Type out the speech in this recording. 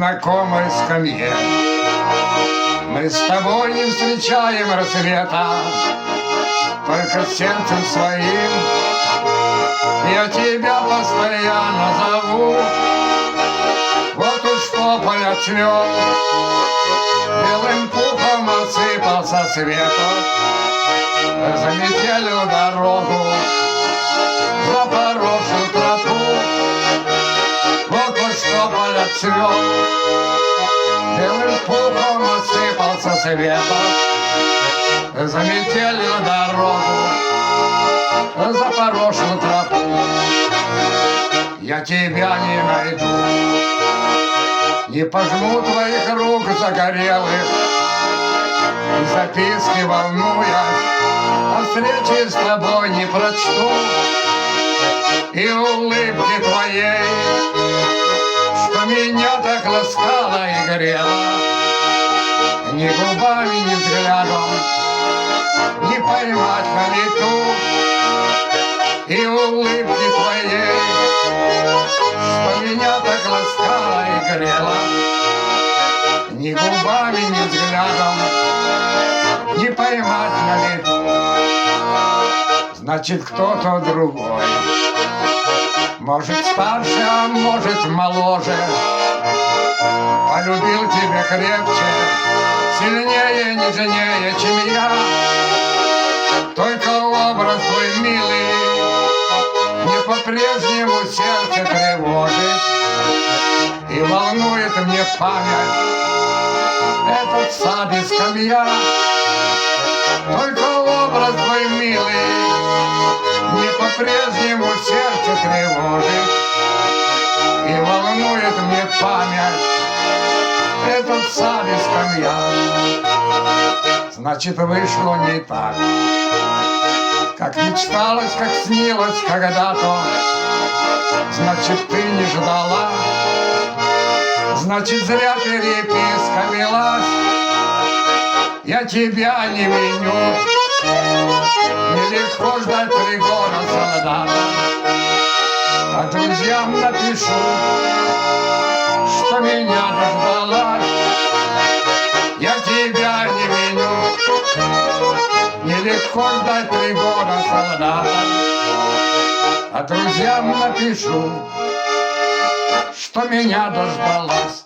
знакомой скамье. Мы с тобой не встречаем рассвета, только сердцем своим. Я тебя постоянно зову. Вот уж тополь цвел, белым пухом осыпался свету, заметелил дорогу, запорошил тропу. Вот уж тополь цвел, белым пухом осыпался свету, заметелил дорогу, запорошил тропу. Я тебя не найду, не пожму твоих рук загорелых, и записки волнуясь о встрече с тобой не прочту, и улыбки твоей, что меня так ласкала и грела, ни губами, ни взглядом не поймать на лету, и улыбки твоей, что меня так ласкала и грела, ни губами, ни взглядом не поймать на лету. Значит, кто-то другой, может старше, а может моложе, полюбил тебя крепче, сильнее, нежнее, чем я. Только образ твой милый мне по-прежнему сердце тревожит, и волнует мне память этот сад и скамья. Только образ твой милый мне по-прежнему сердце тревожит, и волнует мне память этот сад и скамья. Значит, вышло не так, как мечталось, как снилось когда-то. Значит, ты не ждала, значит, зря переписка велась. Я тебя не виню, нелегко ждать 3 года солдата. А друзьям напишу, что меня дождалась. Я тебя не виню, нелегко ждать 3 года солдата. А друзьям напишу, что меня дождалась.